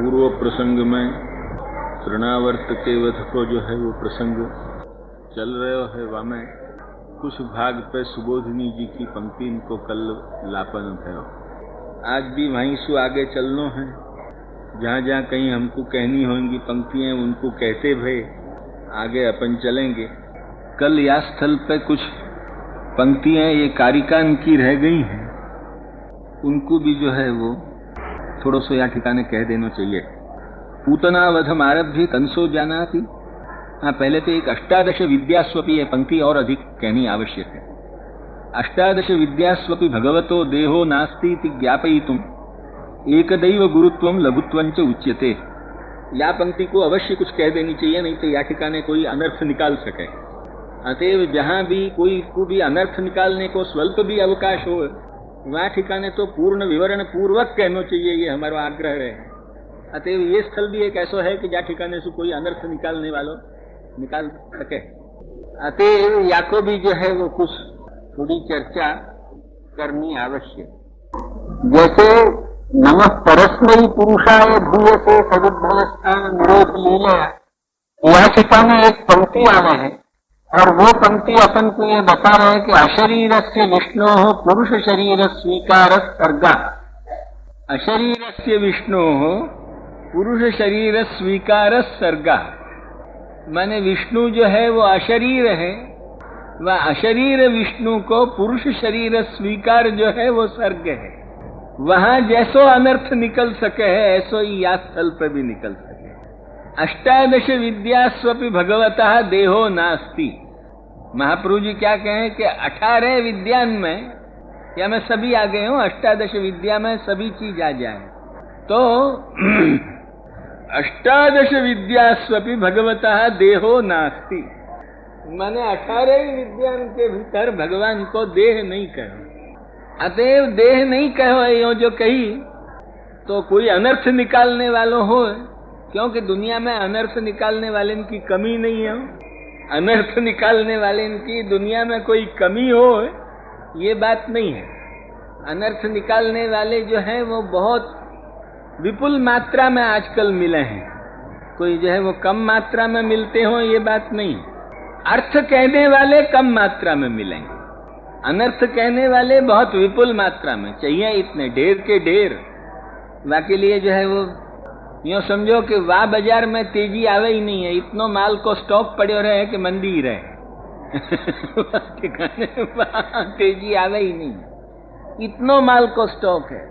पूर्व प्रसंग में तृणावर्त के वध को जो है वो प्रसंग चल रहे है वामे कुछ भाग पे सुबोधिनी जी की पंक्ति इनको कल लापन भयो। आज भी वहीं से आगे चलनो है, जहाँ जहाँ कहीं हमको कहनी होंगी पंक्तियां उनको कहते भय आगे अपन चलेंगे। कल या स्थल पे कुछ पंक्तियां ये कारिकान की रह गई हैं, उनको भी जो है वो थोड़ा सो या ठिकाने कह देना चाहिए। पूतनावधम आरभ्य कंसो जानाति। हाँ, पहले तो एक अष्टादश विद्यास्वपि ये पंक्ति और अधिक कहनी आवश्यक है। अष्टादश विद्यास्वपि भगवतो देहो नास्ति इति ज्ञापयितुम् एकदैव गुरुत्वं लघुत्वं च उच्यते। या पंक्ति को अवश्य कुछ कह देनी चाहिए, नहीं तो या ठिकाने कोई अनर्थ निकाल सके। अतएव जहां भी कोई को भी अनर्थ निकालने को स्वल्प भी अवकाश हो, वहां ठिकाने तो पूर्ण विवरण पूर्वक कहना चाहिए, ये हमारा आग्रह है। अतएव ये स्थल भी एक ऐसा है कि जहाँ ठिकाने से कोई अनर्थ निकालने वालों निकाल सके। अतएव या को भी जो है वो कुछ थोड़ी चर्चा करनी आवश्यक। जैसे नमः परस्मै पुरुषाय भूयसे सदुद्भवस्थान निरोध लीला, यह ठिकाने एक पंक्ति आना है और वो पंक्ति अपन को ये बता रहे हैं कि अशरीरस्य विष्णोः पुरुष शरीर स्वीकार सर्गा। अशरीरस्य विष्णोः पुरुष शरीर स्वीकार सर्गा, माने विष्णु जो है वो अशरीर है, वह अशरीर विष्णु को पुरुष शरीर स्वीकार जो है वो सर्ग है। वहां जैसो अनर्थ निकल सके है ऐसो ही या स्थल पर भी निकल सके। अष्टादश विद्यास्वपि भगवतः देहो नास्ति। महाप्रभु जी क्या कहें कि 18 विद्यान में, या मैं सभी आ गए हूं, अष्टादश विद्या में सभी चीज आ जाए तो अष्टादश विद्यास्वपि भगवतः देहो नास्ति, माने 18 विद्यान के भीतर भगवान को देह नहीं कहो। अतएव देह नहीं कहो यो जो कही तो कोई अनर्थ निकालने वालों हो, क्योंकि दुनिया में अनर्थ निकालने वाले की कमी नहीं है। अनर्थ निकालने वाले की दुनिया में कोई कमी हो ये बात नहीं है। अनर्थ निकालने वाले जो हैं वो बहुत विपुल मात्रा में आजकल मिले हैं, कोई जो है वो कम मात्रा में मिलते हो ये बात नहीं। अर्थ कहने वाले कम मात्रा में मिलेंगे, अनर्थ कहने वाले बहुत विपुल मात्रा में चाहिए, इतने ढेर के ढेर। बाकी लिए जो है वो यूं समझो कि वाह बाजार में तेजी आवे ही नहीं है, इतनो माल को स्टॉक पड़े रहे कि मंदी ही रहे ठिकाने तेजी आवे ही नहीं, इतनो माल को स्टॉक है।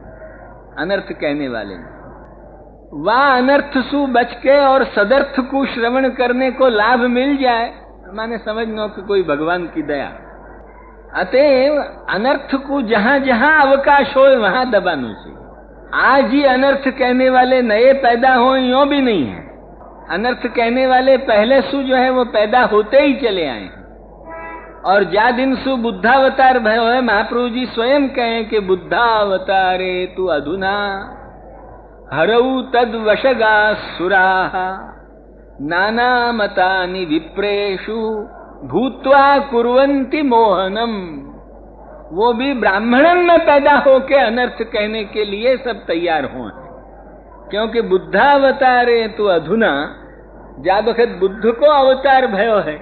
अनर्थ कहने वाले वाह अनर्थ सु बच के और सदर्थ को श्रवण करने को लाभ मिल जाए, माने समझनो कि कोई भगवान की दया। अतएव अनर्थ को जहां जहां अवकाश हो वहां दबानो चाहिए। आज ही अनर्थ कहने वाले नए पैदा हो यो भी नहीं है, अनर्थ कहने वाले पहले सु जो है वो पैदा होते ही चले आए हैं। और जा दिन सु बुद्धावतार भयो है, महाप्रभु जी स्वयं कहें कि बुद्धावतारे तु अधुना हरऊ तद वशगा सुराः नाना मतानि विप्रेषु भूत्वा कुर्वन्ति मोहनम। वो भी ब्राह्मणन में पैदा होके अनर्थ कहने के लिए सब तैयार हो, क्योंकि बुद्धावतारे तो अधुना, जा बखत बुद्ध को अवतार भयो है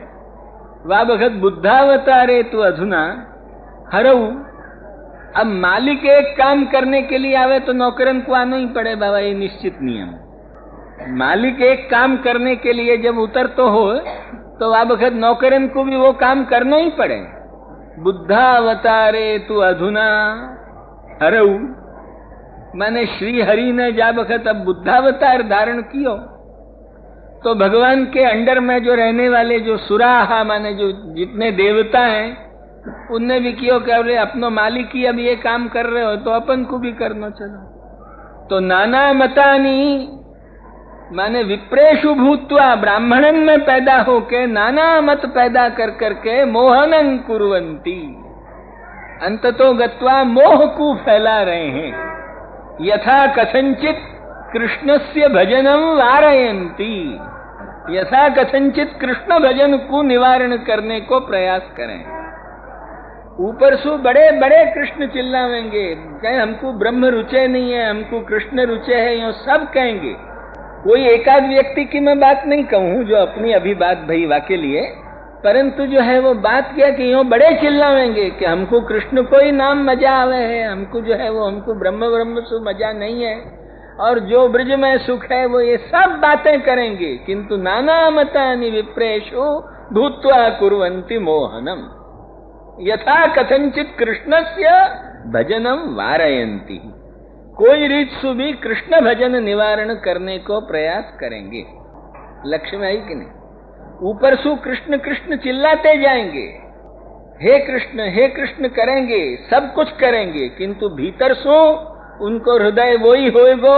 वा बखत बुद्धावतारे तो अधुना हरऊ। अब मालिक एक काम करने के लिए आवे तो नौकरन को आना ही पड़े बाबा, ये निश्चित नियम। मालिक एक काम करने के लिए जब उतर तो हो तो वह बखत नौकरन को भी वो काम करना ही पड़े। बुद्धावतारे तु अधुना हरऊ, माने श्री हरि ने जा बखत अब बुद्धावतार धारण कियो तो भगवान के अंडर में जो रहने वाले जो सुराहा माने जो जितने देवता हैं उनने भी कियो कि अरे अपनो मालिक ही अब ये काम कर रहे हो तो अपन को भी करना चलो। तो नाना मतानी माने विप्रेषु भूत्वा, ब्राह्मणन में पैदा होके नाना मत पैदा कर करके मोहनं कुर्वन्ति, अंततो गत्वा मोह को फैला रहे हैं। यथा कथंचित कृष्णस्य भजनम वारयन्ति, यथा कथंचित कृष्ण भजन को निवारण करने को प्रयास करें। ऊपर से बड़े बड़े कृष्ण चिल्लावेंगे, कहें हमको ब्रह्म रुचे नहीं है, हमको कृष्ण रुचे है, यो सब कहेंगे, कोई एकाध व्यक्ति की मैं बात नहीं कहूँ जो अपनी अभी बात भई वाके लिए, परंतु जो है वो बात क्या कि यूं बड़े चिल्लावेंगे कि हमको कृष्ण को ही नाम मजा आवे है, हमको जो है वो हमको ब्रह्म ब्रह्म से मजा नहीं है, और जो ब्रज में सुख है वो ये सब बातें करेंगे, किंतु नाना मतानि विप्रेषु भूत्वा कुर्वन्ति मोहनम यथा कथंचित कृष्णस्य भजनम वारयन्ति। कोई रीतसु भी कृष्ण भजन निवारण करने को प्रयास करेंगे। लक्ष्य में आई कि नहीं? ऊपर सु कृष्ण कृष्ण चिल्लाते जाएंगे, हे कृष्ण करेंगे, सब कुछ करेंगे, किंतु भीतर सु उनको हृदय वही होएगो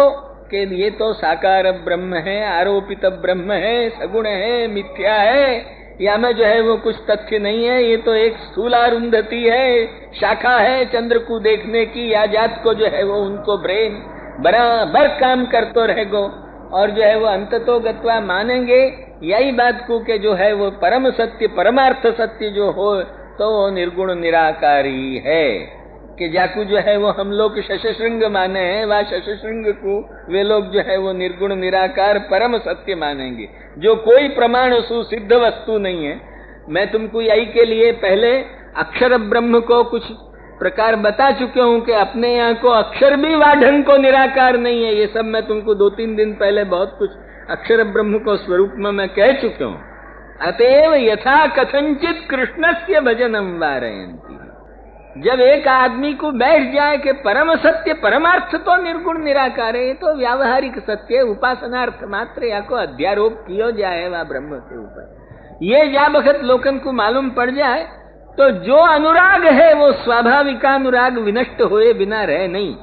कि ये तो साकार ब्रह्म है, आरोपित ब्रह्म है, सगुण है, मिथ्या है, या में जो है वो कुछ तथ्य नहीं है, ये तो एक स्थूलारुंधति है, शाखा है चंद्र को देखने की, या जात को जो है वो उनको ब्रेन बराबर काम करते रहेगो, और जो है वो अंततो गत्वा मानेंगे यही बात को कि जो है वो परम सत्य परमार्थ सत्य जो हो तो वो निर्गुण निराकारी है, कि जाकू जो है वो हम लोग शशशृंग माने हैं, वह शशशृंग को वे लोग जो है वो निर्गुण निराकार परम सत्य मानेंगे, जो कोई प्रमाण सुसिद्ध वस्तु नहीं है। मैं तुमको यही के लिए पहले अक्षर ब्रह्म को कुछ प्रकार बता चुके हूं कि अपने यहाँ को अक्षर भी वाढंग को निराकार नहीं है, ये सब मैं तुमको 2-3 दिन पहले बहुत कुछ अक्षर ब्रह्म को स्वरूप में मैं कह चुके हूं। अतएव यथा कथंचित कृष्णस्य भजनम वारयन्ति। जब एक आदमी को बैठ जाए कि परम सत्य परमार्थ तो निर्गुण निराकार है, तो व्यावहारिक सत्य उपासनार्थ मात्र या को अध्यारोप किया जाए वह ब्रह्म के ऊपर, ये जा बखत लोकन को मालूम पड़ जाए तो जो अनुराग है वो स्वाभाविक अनुराग विनष्ट हुए बिना रहे नहीं,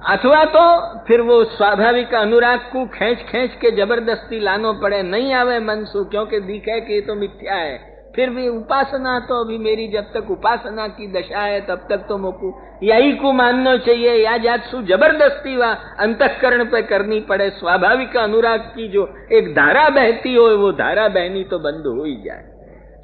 अथवा तो फिर वो स्वाभाविक अनुराग को खींच खींच के जबरदस्ती लानो पड़े, नहीं आवे मन सु, क्योंकि दिखे कि ये तो मिथ्या है, फिर भी उपासना तो अभी मेरी जब तक उपासना की दशा है तब तक तो मोको यही को मानना चाहिए, या जातसु जबरदस्ती व अंतःकरण पे करनी पड़े। स्वाभाविक अनुराग की जो एक धारा बहती हो वो धारा बहनी तो बंद हो ही जाए।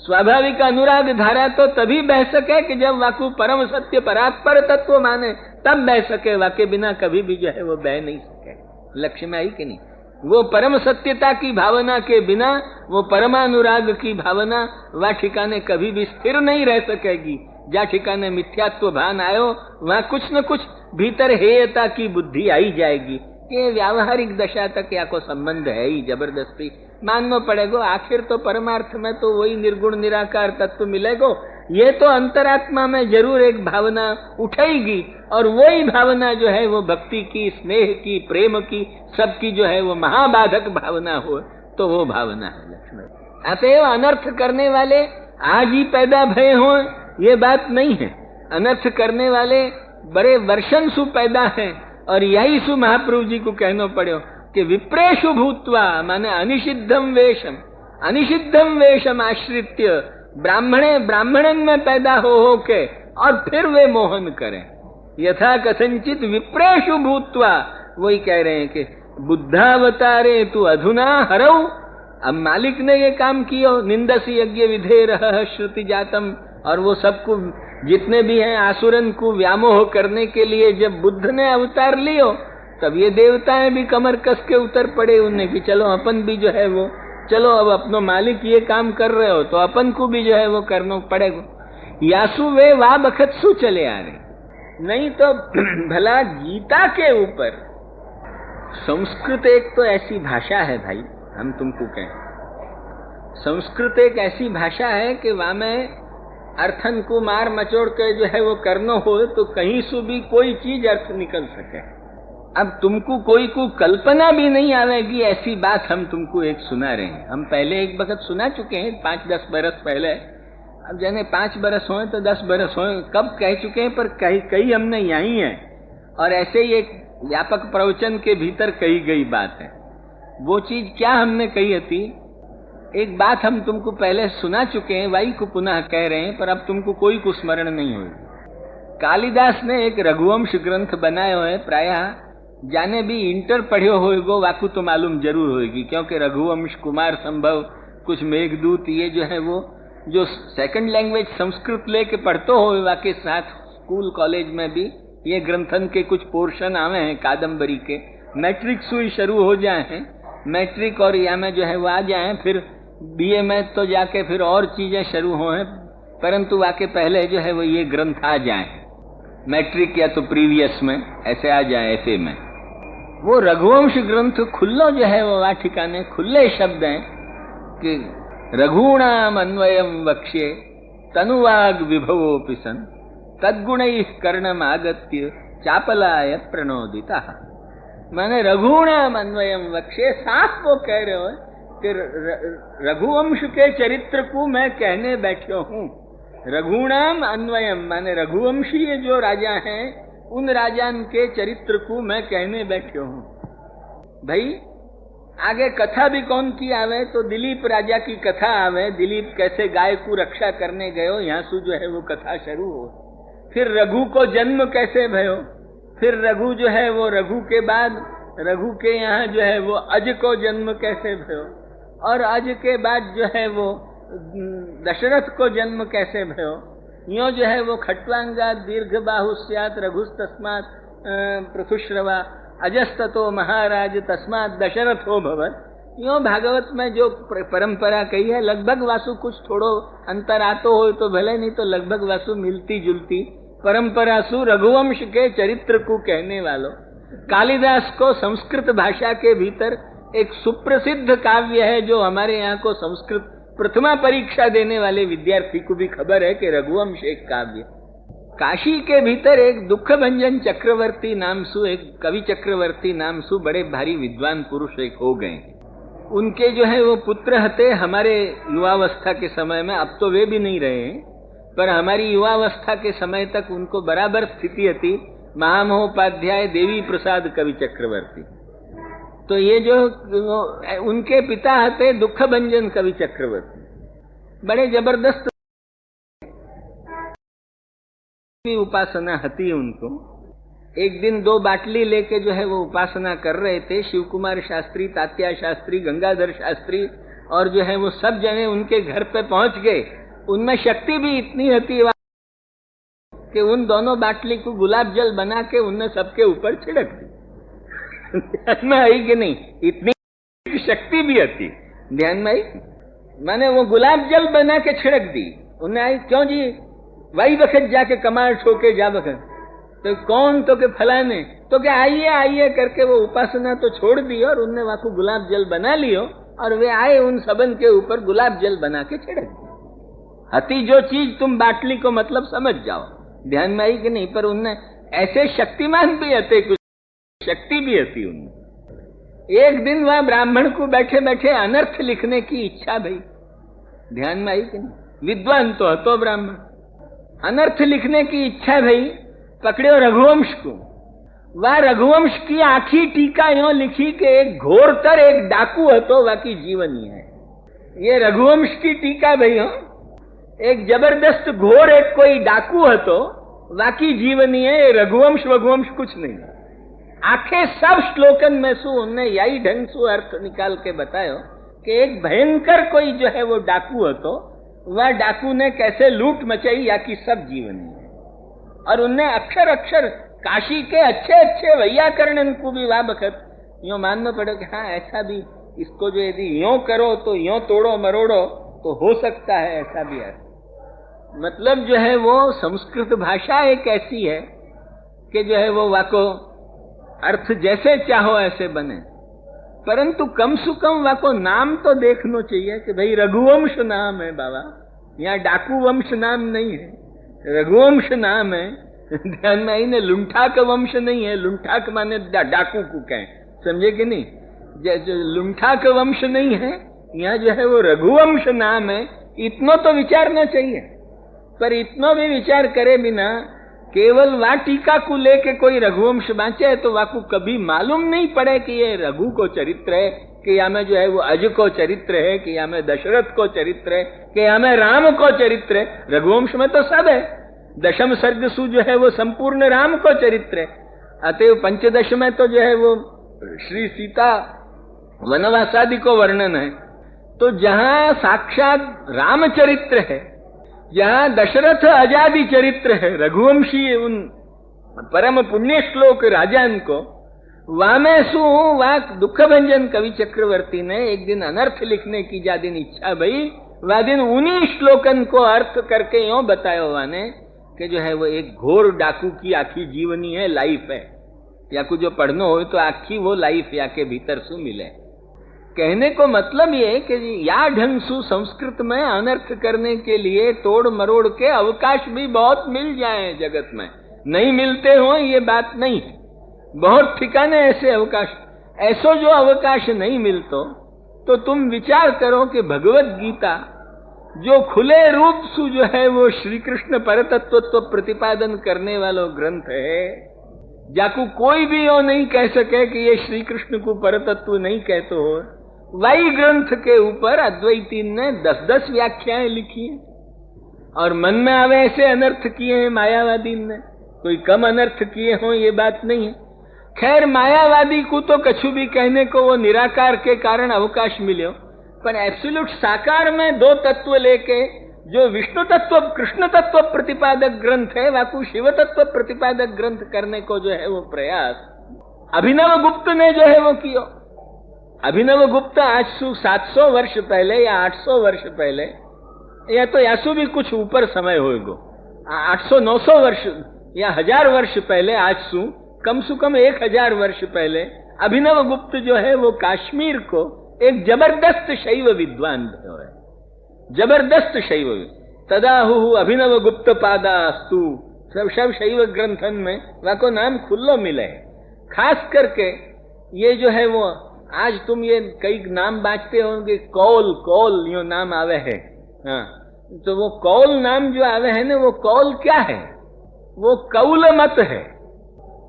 स्वाभाविक अनुराग धारा तो तभी बह सके कि जब वाकु परम सत्य परात्पर तत्व माने, तब बह सके, वाके बिना कभी भी जो है वो बह नहीं सके। लक्ष्य में आई कि नहीं? वो परम सत्यता की भावना के बिना, वो परमानुराग की भावना वह ठिकाने कभी भी स्थिर नहीं रह सकेगी। जहाँ ठिकाने मिथ्यात्व भान आयो वहाँ कुछ न कुछ भीतर हेयता की बुद्धि आई जाएगी कि व्यावहारिक दशा तक या को संबंध है ही, जबरदस्ती मानना पड़ेगा। आखिर तो परमार्थ में तो वही निर्गुण निराकार तत्व मिलेगो। ये तो अंतरात्मा में जरूर एक भावना उठेगी, और वही भावना जो है वो भक्ति की, स्नेह की, प्रेम की, सबकी जो है वो महाबाधक भावना हो, तो वो भावना है लक्ष्मण। अतएव अनर्थ करने वाले आज ही पैदा भय हो ये बात नहीं है। अनर्थ करने वाले बड़े वर्षन सु पैदा हैं, और यही सु महाप्रभु जी को कहना पड़ो कि विप्रेषु भूत्वा माने अनिषिद्धम वेशम आश्रित्य ब्राह्मणन में पैदा हो के और फिर वे मोहन करें। यथा कथंचित विप्रेषु भूत्वा, वही कह रहे हैं कि बुद्धावतारे तू अधुना हरऊ। अब मालिक ने ये काम किया, निंदसी यज्ञ विधेयः श्रुति जातम, और वो सबको जितने भी हैं आसुरन को व्यामोह करने के लिए जब बुद्ध ने अवतार लियो, तब ये देवताएं भी कमर कस के उतर पड़े उन्हें कि चलो अपन भी जो है वो, चलो अब अपनो मालिक ये काम कर रहे हो तो अपन को भी जो है वो करना पड़ेगा। यासु वे वाह बखत सु चले आ रहे, नहीं तो भला गीता के ऊपर संस्कृत एक तो ऐसी भाषा है भाई, हम तुमको कहें संस्कृत एक ऐसी भाषा है कि वहां में अर्थन को मार मचोड़ के जो है वो करना हो तो कहीं से भी कोई चीज अर्थ निकल सके। अब तुमको कोई को कल्पना भी नहीं आवेगी ऐसी बात हम तुमको एक सुना रहे हैं। हम पहले एक वक्त सुना चुके हैं 5-10 बरस पहले। अब जाने 5 बरस होए तो 10 बरस होए, कब कह चुके हैं, पर कई हमने यही है, और ऐसे ही एक व्यापक प्रवचन के भीतर कही गई बात है। वो चीज क्या हमने कही थी, एक बात हम तुमको पहले सुना चुके हैं, वही को पुनः कह रहे हैं, पर अब तुमको कोई को स्मरण नहीं होगी। कालिदास ने एक रघुवंश ग्रंथ बनाए हुए, प्रायः जाने भी इंटर पढ़ियो होएगो वाकू तो मालूम जरूर होगी, क्योंकि रघुवंश, कुमार संभव, कुछ मेघदूत, ये जो है वो जो सेकंड लैंग्वेज संस्कृत लेके पढ़ते हो वाके साथ स्कूल कॉलेज में भी ये ग्रंथन के कुछ पोर्शन आवे हैं कादम्बरी के, मैट्रिक सुई शुरू हो जाए हैं मैट्रिक और या में जो है वो आ जाएं, फिर बीए में तो जाके फिर और चीजें शुरू हो हैं, परंतु वाके पहले जो है वो ये ग्रंथ आ जाएं, मैट्रिक या तो प्रीवियस में ऐसे आ जाए, ऐसे में वो रघुवंश ग्रंथ खुल्लो जो है वो वा ठिकाने खुले शब्द हैं कि रघूणाम अन्वयम वक्ष्ये तनुवाग विभवोपि सन तद्गुणैः कर्णम आगत्य चापलाय प्रणोदिता। माने रघुणाम अन्वयम वक्ष्ये, साफ वो कह रहे हो कि रघुवंश के चरित्र को मैं कहने बैठो हूँ। रघुणाम अन्वयम माने रघुवंशीय जो राजा हैं उन राजान के चरित्र को मैं कहने बैठो हूँ। भाई आगे कथा भी कौन की आवे तो दिलीप राजा की कथा आवे, दिलीप कैसे गाय को रक्षा करने गयो, यहाँ से जो है वो कथा शुरू हो। फिर रघु को जन्म कैसे भयो, फिर रघु जो है वो रघु के बाद रघु के यहाँ जो है वो अज को जन्म कैसे भयो, और अज के बाद जो है वो दशरथ को जन्म कैसे भयो। यो जो है वो खट्वांगा दीर्घ बाहुस्यात रघुस्तस्मात् पृथुश्रवा अजस्ततो महाराज तस्मात् दशरथो भवत्। यो भागवत में जो परंपरा कही है लगभग वासु कुछ थोड़ो अंतर आतो हो तो भले, नहीं तो लगभग वासु मिलती जुलती परंपरा सु रघुवंश के चरित्र को कहने वालों। कालिदास को संस्कृत भाषा के भीतर एक सुप्रसिद्ध काव्य है जो हमारे यहाँ को संस्कृत प्रथमा परीक्षा देने वाले विद्यार्थी को भी खबर है कि रघुवंश एक काव्य। काशी के भीतर एक दुख भंजन चक्रवर्ती नाम सु, एक कवि चक्रवर्ती नाम सु बड़े भारी विद्वान पुरुष एक हो गए। उनके जो है वो पुत्र हते हमारे युवावस्था के समय में, अब तो वे भी नहीं रहे हैं, पर हमारी युवावस्था के समय तक उनको बराबर स्थिति थी महामहोपाध्याय देवी प्रसाद कवि चक्रवर्ती। तो ये जो उनके पिता हते दुख भंजन कवि चक्रवर्ती, बड़े जबरदस्त उपासना हती उनको। एक दिन 2 बाटली लेके जो है वो उपासना कर रहे थे। शिव कुमार शास्त्री, तात्या शास्त्री, गंगाधर शास्त्री और जो है वो सब जने उनके घर पे पहुंच गए। उनमें शक्ति भी इतनी हती कि उन दोनों बाटली को गुलाब जल बना के उनने सबके ऊपर छिड़क दी। ध्यान में आई कि नहीं? इतनी शक्ति भी हती, ध्यान में आई। मैंने वो गुलाब जल बना के छिड़क दी। उन्हें आई, क्यों जी वही वक्त जाके कमाल ठोके जा वक्त, तो कौन तो के फलाने, तो क्या आइए आइए करके वो उपासना तो छोड़ दी और उनने वहां को गुलाब जल बना लियो और वे आए उन सबन के ऊपर गुलाब जल बना के छिड़क दी। हती जो चीज तुम बाटली को मतलब समझ जाओ, ध्यान में आई कि नहीं? पर उनने ऐसे शक्तिमान भी हते, कुछ शक्ति भी हती उनमें। एक दिन वहां ब्राह्मण को बैठे बैठे अनर्थ लिखने की इच्छा भई, ध्यान में आई कि नहीं? विद्वान तो हतो ब्राह्मण, अनर्थ लिखने की इच्छा भई, पकड़ो रघुवंश को। वह रघुवंश की आखी टीका यो लिखी कि एक घोरतर एक डाकू हतो बाकी जीवनी है। ये रघुवंश की टीका भई हो, एक जबरदस्त घोर एक कोई डाकू हतो बाकी जीवनी है। रघुवंश वघुवंश कुछ नहीं। आखे सब श्लोकन में सु उनने यही ढंग से अर्थ निकाल के बतायो कि एक भयंकर कोई जो है वो डाकू हतो, वह डाकू ने कैसे लूट मचाई या की सब जीवनी है। और उनने अक्षर अक्षर काशी के अच्छे अच्छे वैयाकरण को भी वह बखत यो मानना पड़े कि हाँ ऐसा भी, इसको जो यदि यो करो तो यो तोड़ो मरोड़ो तो हो सकता है, ऐसा भी है। मतलब जो है वो संस्कृत भाषा एक ऐसी है कि जो है वो वाको अर्थ जैसे चाहो ऐसे बने, परंतु कम से कम वाको नाम तो देखना चाहिए कि भाई रघुवंश नाम है बाबा, यहाँ डाकू वंश नाम नहीं है, रघुवंश नाम है। ध्यान में आई ने? लुंठाक वंश नहीं है, लुंठाक माने डाकू को कहें, समझे कि नहीं? जैसे लुंठाक वंश नहीं है, यहाँ जो है वो रघुवंश नाम है। इतना तो विचारना चाहिए, पर इतना भी विचार करे बिना केवल वा टीका को लेके कोई रघुवंश बांचे तो वाकू कभी मालूम नहीं पड़े कि ये रघु को चरित्र है, कि या में जो है वो अज को चरित्र है, कि या में दशरथ को चरित्र है, कि या में राम को चरित्र है। रघुवंश में तो सब है। दशम सर्ग सु जो है वो संपूर्ण राम को चरित्र है। अतएव पंचदश में तो जो है वो श्री सीता वनवासादि को वर्णन है। तो जहां साक्षात रामचरित्र है, जहां दशरथ अजादि चरित्र है, रघुवंशी उन परम पुण्य श्लोक राजान को, वामेसु वाक दुख भंजन कवि चक्रवर्ती ने एक दिन अनर्थ लिखने की जा दिन इच्छा भई, वा दिन उन्हीं श्लोकन को अर्थ करके यूं बतायो वाने कि जो है वो एक घोर डाकू की आखी जीवनी है, लाइफ है, या कुछ जो पढ़नो हो तो आखी वो लाइफ या के भीतर सु मिले। कहने को मतलब ये कि या ढंग सु संस्कृत में अनर्थ करने के लिए तोड़ मरोड़ के अवकाश भी बहुत मिल जाए जगत में, नहीं मिलते हो ये बात नहीं है, बहुत ठिकाने ऐसे अवकाश, ऐसो जो अवकाश नहीं मिलतो तो तुम विचार करो कि भगवत गीता जो खुले रूप सु जो है वो श्री कृष्ण परतत्व प्रतिपादन करने वाला ग्रंथ है, जाकू कोई भी यो नहीं कह सके कि ये श्री कृष्ण को परतत्व नहीं कहते हो, वही ग्रंथ के ऊपर अद्वैती ने 10-10 व्याख्याएं लिखी हैं और मन में आवे ऐसे अनर्थ किए हैं मायावादी ने, कोई कम अनर्थ किए हों ये बात नहीं है। खैर मायावादी को तो कछु भी कहने को वो निराकार के कारण अवकाश मिले, पर एब्सोल्यूट साकार में दो तत्व लेके जो विष्णु तत्व कृष्ण तत्व प्रतिपादक ग्रंथ है वाकू शिव तत्व प्रतिपादक ग्रंथ करने को जो है वो प्रयास अभिनव गुप्त ने जो है वो किया। अभिनव गुप्त आज से 700 वर्ष पहले या 800 वर्ष पहले, या तो यासु भी कुछ ऊपर समय होएगो, 800-900 वर्ष या 1000 वर्ष पहले, आज से कम से कम 1000 वर्ष पहले अभिनव गुप्त जो है वो कश्मीर को एक जबरदस्त शैव विद्वान है, जबरदस्त शैव। तदाहु अभिनव गुप्त पादास्तु, सब शैव ग्रंथन में वाको नाम खुल्लो मिले है। खास करके ये जो है वो आज तुम ये कई नाम बांटते होंगे, कौल कौल यो नाम आवे है, हाँ, तो वो कौल नाम जो आवे है ना, वो कौल क्या है, वो कौल मत है।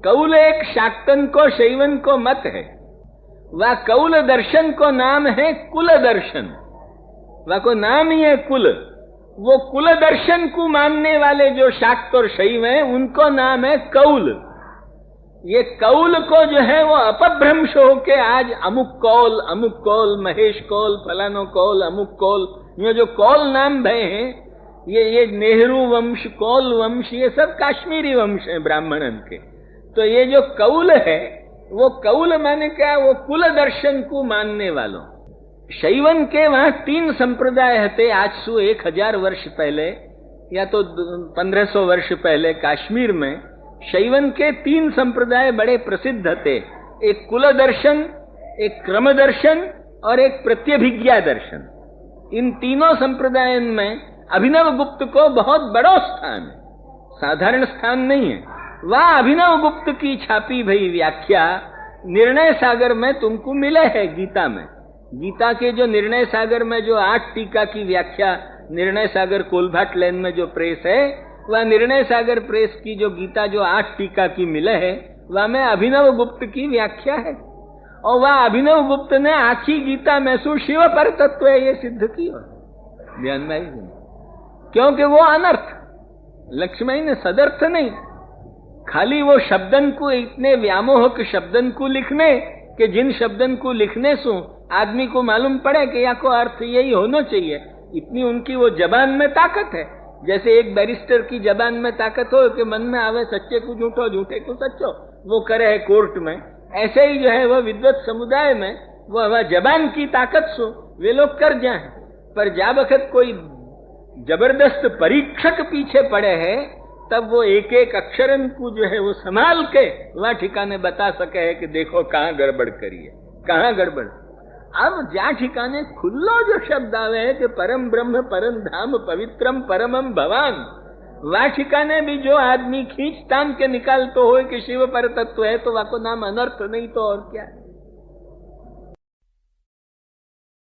कौल एक शाक्तन को शैवन को मत है, वह कौल दर्शन को नाम है कुल दर्शन, वह को नाम ही है कुल। वो कुल दर्शन को मानने वाले जो शाक्त और शैव हैं उनको नाम है कौल। ये कौल को जो है वो अपभ्रंश होके आज अमुक कौल महेश कौल फलानो कौल अमुक कौल, ये जो कौल नाम भय हैं, ये नेहरू वंश कौल वंश ये सब काश्मीरी वंश है ब्राह्मणन के। तो ये जो कौल है वो कौल माने क्या, वो कुल दर्शन को मानने वालों। शैवन के वहां 3 संप्रदाय थे आज से 1000 वर्ष पहले या तो 1500 वर्ष पहले कश्मीर में शैवन के 3 संप्रदाय बड़े प्रसिद्ध थे, एक कुल दर्शन, एक क्रम दर्शन और एक प्रत्यभिज्ञा दर्शन। इन तीनों संप्रदायों में अभिनव गुप्त को बहुत बड़ा स्थान है, साधारण स्थान नहीं है। वह अभिनव गुप्त की छापी भई व्याख्या निर्णय सागर में तुमको मिले है गीता में। गीता के जो निर्णय सागर में जो 8 टीका की व्याख्या निर्णय सागर कोलभाट लैन में जो प्रेस है, वह निर्णय सागर प्रेस की जो गीता जो 8 टीका की मिले है वह में अभिनव गुप्त की व्याख्या है। और वह अभिनव गुप्त ने आखी गीता में सु शिव पर तत्व है ये सिद्ध किया ध्यान भाई, क्योंकि वो अनर्थ लक्ष्मी ने सदर्थ नहीं, खाली वो शब्दन को इतने व्यामोहक शब्दन को लिखने कि जिन शब्दन को लिखने से आदमी को मालूम पड़े कि या को अर्थ यही होना चाहिए, इतनी उनकी वो जबान में ताकत है। जैसे एक बैरिस्टर की जबान में ताकत हो कि मन में आवे सच्चे को झूठो झूठे को सच्चो, वो करे है कोर्ट में, ऐसे ही जो है वो विद्वत समुदाय में वो जबान की ताकत सो वे लोग कर जाए। पर जा वक्त कोई जबरदस्त परीक्षक पीछे पड़े है तब वो एक एक अक्षरन को जो है वो संभाल के वह ठिकाने बता सके है कि देखो कहाँ गड़बड़ करिए, कहाँ गड़बड़। अब जा ठिकाने खुल्लो जो शब्द आवे है कि परम ब्रह्म परम धाम पवित्रम परमम भवान, वह ठिकाने भी जो आदमी खींच तान के निकालतो हो कि शिव पर तत्व है तो वह को नाम अनर्थ नहीं तो और क्या है।